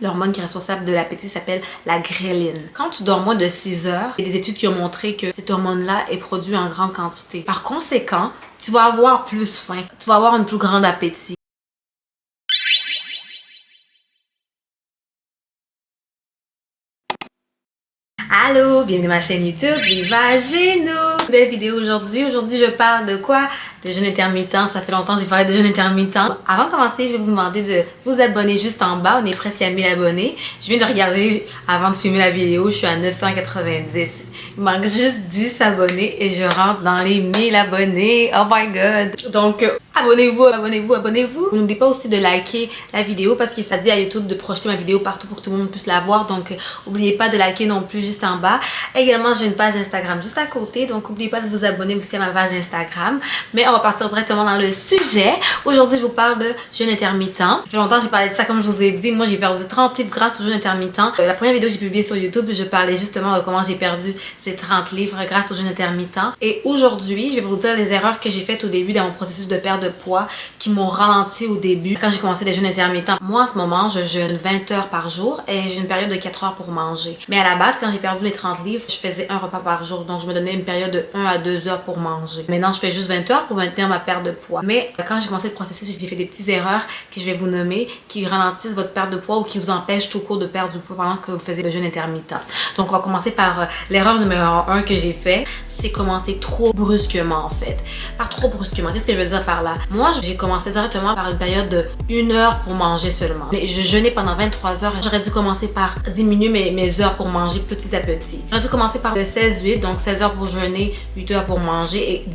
L'hormone qui est responsable de l'appétit s'appelle la ghrelin. Quand tu dors moins de 6 heures, il y a des études qui ont montré que cette hormone-là est produite en grande quantité. Par conséquent, tu vas avoir plus faim, tu vas avoir un plus grand appétit. Allô, bienvenue à ma chaîne YouTube, Viva Géno! Nouvelle vidéo aujourd'hui. Aujourd'hui, je parle de quoi? De jeûne intermittent. Ça fait longtemps que j'ai parlé de jeûne intermittent. Avant de commencer, je vais vous demander de vous abonner juste en bas. On est presque à 1000 abonnés. Je viens de regarder avant de filmer la vidéo. Je suis à 990. Il manque juste 10 abonnés et je rentre dans les 1000 abonnés. Oh my god! Donc, abonnez-vous, abonnez-vous, abonnez-vous. N'oubliez pas aussi de liker la vidéo parce que ça dit à YouTube de projeter ma vidéo partout pour que tout le monde puisse la voir. Donc, n'oubliez pas de liker non plus juste en bas. Également, j'ai une page Instagram juste à côté. Donc, n'oubliez pas de vous abonner aussi à ma page Instagram. Mais on va partir directement dans le sujet. Aujourd'hui, je vous parle de jeûne intermittent. Ça fait longtemps que j'ai parlé de ça, comme je vous ai dit. Moi, j'ai perdu 30 livres grâce au jeûne intermittent. La première vidéo que j'ai publiée sur YouTube, je parlais justement de comment j'ai perdu ces 30 livres grâce au jeûne intermittent. Et aujourd'hui, je vais vous dire les erreurs que j'ai faites au début dans mon processus de perte de poids qui m'ont ralenti au début quand j'ai commencé les jeûnes intermittents. Moi, en ce moment, je jeûne 20 heures par jour et j'ai une période de 4 heures pour manger. Mais à la base, quand j'ai perdu les 30 livres, je faisais un repas par jour. Donc, je me donnais une période de 1 à 2 heures pour manger. Maintenant, je fais juste 20 heures pour maintenir ma perte de poids. Mais quand j'ai commencé le processus, j'ai fait des petites erreurs que je vais vous nommer qui ralentissent votre perte de poids ou qui vous empêchent tout court de perdre du poids pendant que vous faisiez le jeûne intermittent. Donc, on va commencer par l'erreur numéro 1 que j'ai fait. C'est commencer trop brusquement, en fait. Par trop brusquement. Qu'est-ce que je veux dire par là? Moi, j'ai commencé directement par une période de 1 heure pour manger seulement. Mais je jeûnais pendant 23 heures. J'aurais dû commencer par diminuer mes heures pour manger petit à petit. J'aurais dû commencer par le 16-8, donc 16 heures pour jeûner, 8 heures pour manger et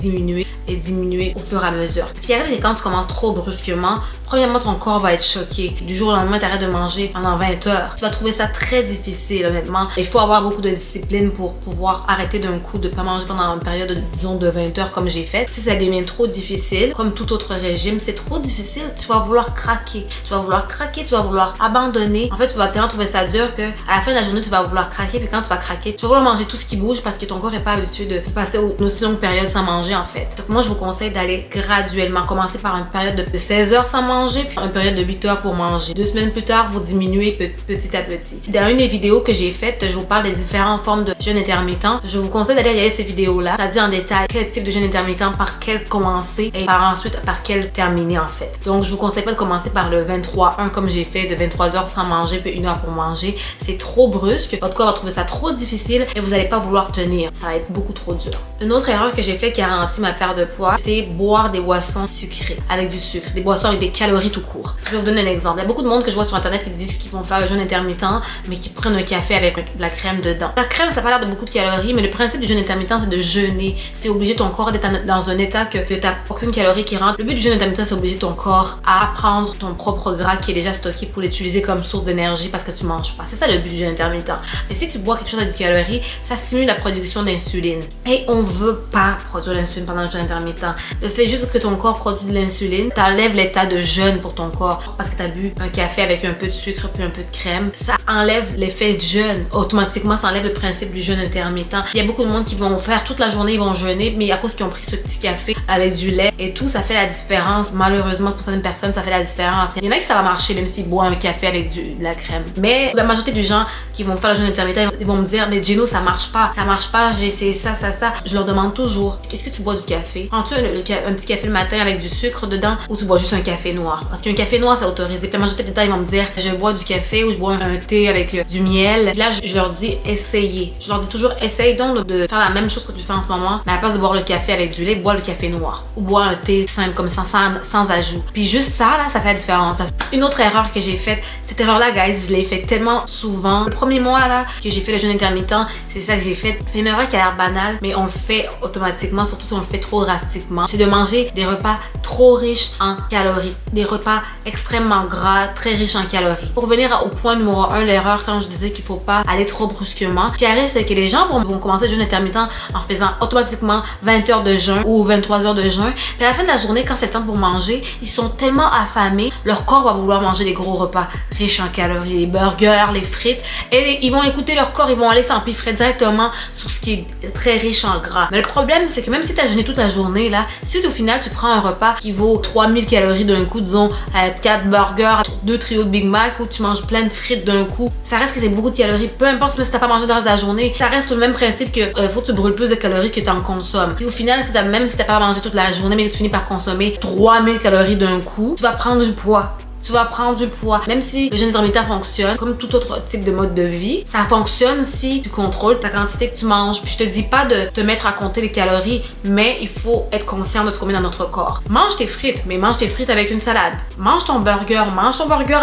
diminuer au fur et à mesure. Ce qui arrive, c'est quand tu commences trop brusquement, premièrement, ton corps va être choqué. Du jour au lendemain, tu arrêtes de manger pendant 20 heures. Tu vas trouver ça très difficile, honnêtement. Il faut avoir beaucoup de discipline pour pouvoir arrêter d'un coup de ne pas manger pendant une période, disons, de 20 heures comme j'ai fait. Si ça devient trop difficile, comme tout autre régime, c'est trop difficile, tu vas vouloir craquer. Tu vas vouloir craquer, tu vas vouloir abandonner. En fait, tu vas tellement trouver ça dur que à la fin de la journée, tu vas vouloir craquer. Puis quand tu vas craquer, tu vas vouloir manger tout ce qui bouge parce que ton corps n'est pas habitué de passer une aussi longue période sans manger, en fait. Donc moi, je vous conseille d'aller graduellement. Commencer par une période de 16 heures sans manger, puis une période de 8 heures pour manger. 2 semaines plus tard, vous diminuez petit à petit. Dans une des vidéos que j'ai faites, je vous parle des différentes formes de jeûne intermittent. Je vous conseille d'aller regarder ces vidéos-là. Ça dit en détail quel type de jeûne intermittent, par quel commencer et ensuite par quel terminer, en fait. Donc, je vous conseille pas de commencer par le 23-1 comme j'ai fait, de 23 heures sans manger, puis 1 heure pour manger. C'est trop brusque. Votre corps va trouver ça trop difficile et vous n'allez pas vouloir tenir. Ça va être beaucoup trop dur. Une autre erreur que j'ai faite qui a ralenti ma perte de poids, c'est boire des boissons sucrées avec du sucre, des boissons avec des calories tout court. Je vais vous donner un exemple. Il y a beaucoup de monde que je vois sur internet qui disent qu'ils vont faire le jeûne intermittent, mais qui prennent un café avec de la crème dedans. La crème, ça n'a pas l'air de beaucoup de calories, mais le principe du jeûne intermittent, c'est de jeûner. C'est obliger ton corps d'être dans un état que tu n'as aucune calorie qui rentre. Le but du jeûne intermittent, c'est obliger ton corps à prendre ton propre gras qui est déjà stocké pour l'utiliser comme source d'énergie parce que tu manges pas. C'est ça le but du jeûne intermittent. Mais si tu bois quelque chose avec du calorie, ça stimule la production d'insuline. Et on veut pas produire l'insuline pendant le jeûne intermittent. Le fait juste que ton corps produit de l'insuline, t'enlèves l'état de jeûne pour ton corps parce que tu as bu un café avec un peu de sucre puis un peu de crème. Ça enlève l'effet de jeûne. Automatiquement, ça enlève le principe du jeûne intermittent. Il y a beaucoup de monde qui vont faire toute la journée, ils vont jeûner, mais à cause qu'ils ont pris ce petit café avec du lait et tout, ça fait la différence. Malheureusement, pour certaines personnes, ça fait la différence. Il y en a qui ça va marcher même s'ils boivent un café avec de la crème. Mais la majorité des gens qui vont faire le jeûne intermittent, ils vont me dire, mais Géno, ça marche pas. Ça marche pas, j'ai essayé ça. Je leur demande toujours, est-ce que tu bois du café? Prends-tu un petit café le matin avec du sucre dedans ou tu bois juste un café noir? Parce qu'un café noir, c'est autorisé. Puis la majorité du temps, ils vont me dire, je bois du café ou je bois un thé avec du miel. Puis là, je leur dis, essayez. Je leur dis toujours, essaye donc de faire la même chose que tu fais en ce moment, mais à la place de boire le café avec du lait, bois le café noir. Ou bois un thé simple comme ça, sans ajout. Puis juste ça, là, ça fait la différence. Une autre erreur que j'ai faite, cette erreur-là, guys, je l'ai fait tellement souvent. Le premier mois, là, que j'ai fait le jeûne intermittent, c'est ça que j'ai fait. C'est une erreur qui a l'air banale, mais on le fait automatiquement, surtout si on le fait trop drastiquement. C'est de manger des repas trop riches en calories. Des repas extrêmement gras, très riches en calories. Pour revenir au point numéro 1, l'erreur quand je disais qu'il faut pas aller trop brusquement. Ce qui arrive, c'est que les gens vont commencer le jeûne intermittent en faisant automatiquement 20 heures de jeûne ou 23 heures de jeûne. Puis à la fin de la journée, quand c'est le temps pour manger, ils sont tellement affamés, leur corps va vouloir manger des gros repas riches en calories, les burgers, les frites. Et ils vont écouter leur corps, ils vont aller s'empiffrer directement sur ce qui est très riche en gras. Mais le problème, c'est que même si tu as jeûné toute la journée, là, si au final tu prends un repas qui vaut 3000 calories d'un coup, coup, disons, 4 burgers, 2 trios de Big Mac ou tu manges plein de frites d'un coup, ça reste que c'est beaucoup de calories. Peu importe si t'as pas mangé le reste de la journée, ça reste le même principe que faut que tu brûles plus de calories que t'en consommes. Et au final, même si t'as pas mangé toute la journée, mais que tu finis par consommer 3000 calories d'un coup, tu vas prendre du poids. Tu vas prendre du poids. Même si le jeûne intermittent fonctionne, comme tout autre type de mode de vie, ça fonctionne si tu contrôles ta quantité que tu manges. Puis je te dis pas de te mettre à compter les calories, mais il faut être conscient de ce qu'on met dans notre corps. Mange tes frites, mais mange tes frites avec une salade. Mange ton burger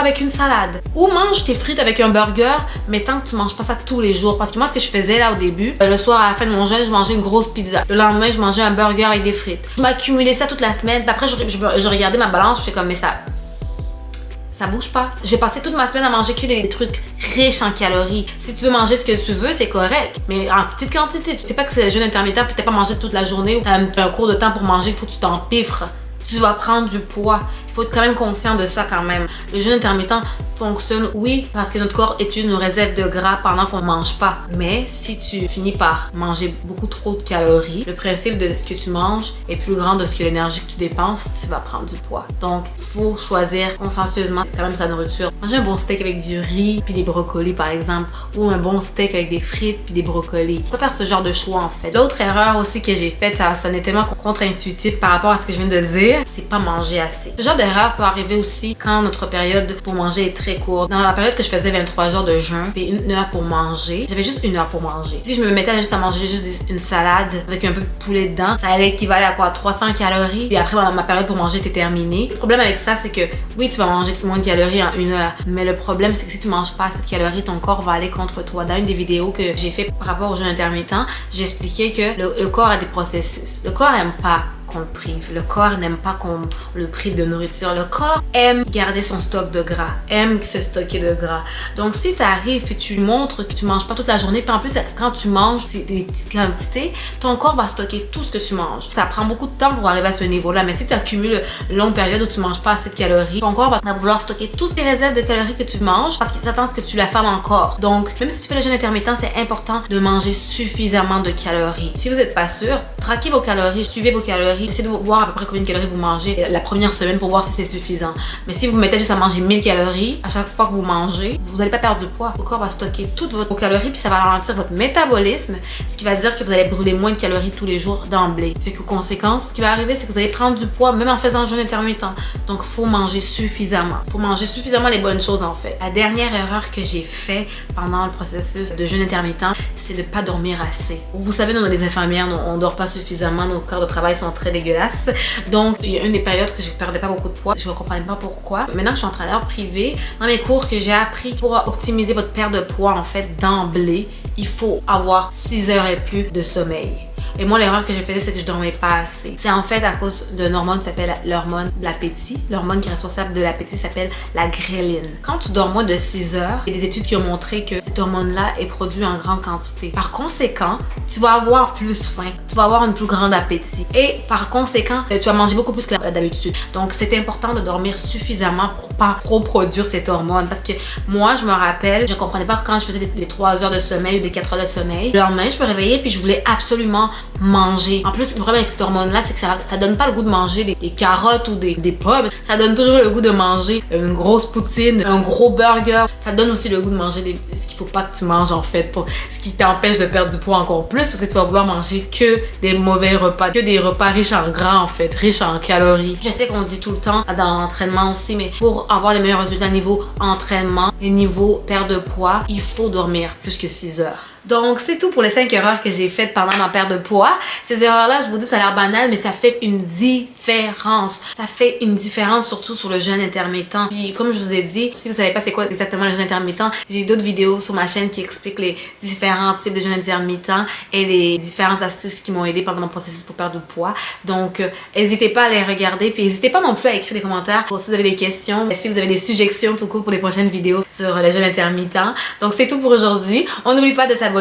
avec une salade. Ou mange tes frites avec un burger, mais tant que tu manges pas ça tous les jours. Parce que moi, ce que je faisais là au début, le soir à la fin de mon jeûne, je mangeais une grosse pizza. Le lendemain, je mangeais un burger avec des frites. Je m'accumulais ça toute la semaine. Puis après, je regardais ma balance, j'étais comme, mais ça bouge pas. J'ai passé toute ma semaine à manger que des trucs riches en calories. Si tu veux manger ce que tu veux, c'est correct. Mais en petite quantité. Tu sais pas que c'est le jeûne intermittent puis t'as pas mangé toute la journée ou t'as un cours de temps pour manger, il faut que tu t'empiffres. Tu vas prendre du poids. Il faut être quand même conscient de ça quand même. Le jeûne intermittent fonctionne, oui, parce que notre corps utilise nos réserves de gras pendant qu'on ne mange pas. Mais si tu finis par manger beaucoup trop de calories, le principe de ce que tu manges est plus grand de ce que l'énergie que tu dépenses, tu vas prendre du poids. Donc, il faut choisir consciencieusement quand même sa nourriture. Manger un bon steak avec du riz puis des brocolis par exemple, ou un bon steak avec des frites puis des brocolis. Faut pas faire ce genre de choix en fait. L'autre erreur aussi que j'ai faite, ça va sonner tellement contre-intuitif par rapport à ce que je viens de dire, c'est pas manger assez. Ce genre d'erreur peut arriver aussi quand notre période pour manger est très courte. Dans la période que je faisais 23 heures de jeûne, puis 1 heure pour manger, j'avais juste 1 heure pour manger. Si je me mettais juste à manger juste une salade avec un peu de poulet dedans, ça allait équivaler à quoi? 300 calories. Puis après, ma période pour manger était terminée. Le problème avec ça, c'est que oui, tu vas manger moins de calories en 1 heure. Mais le problème, c'est que si tu manges pas assez de calories, ton corps va aller contre toi. Dans une des vidéos que j'ai fait par rapport au jeûne intermittent, j'expliquais que le corps a des processus. Le corps aime pas qu'on le prive. Le corps n'aime pas qu'on le prive de nourriture. Le corps aime garder son stock de gras, aime se stocker de gras. Donc, si tu arrives et tu montres que tu manges pas toute la journée, puis en plus, quand tu manges des petites quantités, ton corps va stocker tout ce que tu manges. Ça prend beaucoup de temps pour arriver à ce niveau-là, mais si tu accumules une longue période où tu manges pas assez de calories, ton corps va vouloir stocker toutes les réserves de calories que tu manges parce qu'il s'attend à ce que tu la fasses encore. Donc, même si tu fais le jeûne intermittent, c'est important de manger suffisamment de calories. Si vous n'êtes pas sûr, traquez vos calories, suivez vos calories. Essayez de voir à peu près combien de calories vous mangez la première semaine pour voir si c'est suffisant. Mais si vous vous mettez juste à manger 1000 calories à chaque fois que vous mangez, vous n'allez pas perdre du poids. Votre corps va stocker toutes vos calories puis ça va ralentir votre métabolisme, ce qui va dire que vous allez brûler moins de calories tous les jours d'emblée. Fait que conséquence, ce qui va arriver, c'est que vous allez prendre du poids même en faisant un jeûne intermittent. Donc, il faut manger suffisamment. Il faut manger suffisamment les bonnes choses en fait. La dernière erreur que j'ai faite pendant le processus de jeûne intermittent, c'est de ne pas dormir assez. Vous savez, nous, on est des infirmières, on ne dort pas suffisamment, nos corps de travail sont très dégueulasse. Donc, il y a une des périodes que je perdais pas beaucoup de poids. Je ne comprenais pas pourquoi. Maintenant, je suis entraîneur privé. Dans mes cours que j'ai appris pour optimiser votre perte de poids, en fait, d'emblée, il faut avoir 6 heures et plus de sommeil. Et moi, l'erreur que j'ai faite, c'est que je dormais pas assez. C'est en fait à cause d'une hormone qui s'appelle l'hormone de l'appétit. L'hormone qui est responsable de l'appétit s'appelle la gréline. Quand tu dors moins de 6 heures, il y a des études qui ont montré que cette hormone-là est produite en grande quantité. Par conséquent, tu vas avoir plus faim. Tu vas avoir un plus grand appétit. Et par conséquent, tu vas manger beaucoup plus que d'habitude. Donc, c'est important de dormir suffisamment pour pas trop produire cette hormone. Parce que moi, je me rappelle, je comprenais pas quand je faisais des 3 heures de sommeil ou des 4 heures de sommeil. Le lendemain, je me réveillais puis je voulais absolument manger. En plus, le problème avec cette hormone-là, c'est que ça donne pas le goût de manger des carottes ou des pommes. Ça donne toujours le goût de manger une grosse poutine, un gros burger. Ça donne aussi le goût de manger ce qu'il faut pas que tu manges en fait, ce qui t'empêche de perdre du poids encore plus parce que tu vas vouloir manger que des mauvais repas, que des repas riches en gras en fait, riches en calories. Je sais qu'on le dit tout le temps dans l'entraînement aussi, mais pour avoir les meilleurs résultats niveau entraînement et niveau perte de poids, il faut dormir plus que 6 heures. Donc, c'est tout pour les 5 erreurs que j'ai faites pendant ma perte de poids. Ces erreurs-là, je vous dis, ça a l'air banal, mais ça fait une différence. Ça fait une différence surtout sur le jeûne intermittent. Puis, comme je vous ai dit, si vous savez pas c'est quoi exactement le jeûne intermittent, j'ai d'autres vidéos sur ma chaîne qui expliquent les différents types de jeûne intermittent et les différentes astuces qui m'ont aidé pendant mon processus pour perdre du poids. Donc, n'hésitez pas à les regarder. Puis, n'hésitez pas non plus à écrire des commentaires pour si vous avez des questions, si vous avez des suggestions tout court pour les prochaines vidéos sur le jeûne intermittent. Donc, c'est tout pour aujourd'hui. On n'oublie pas de s'abonner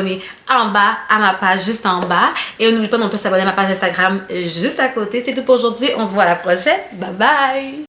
en bas à ma page juste en bas et on n'oublie pas non plus de s'abonner à ma page Instagram juste à côté. C'est tout pour aujourd'hui, on se voit à la prochaine, bye bye.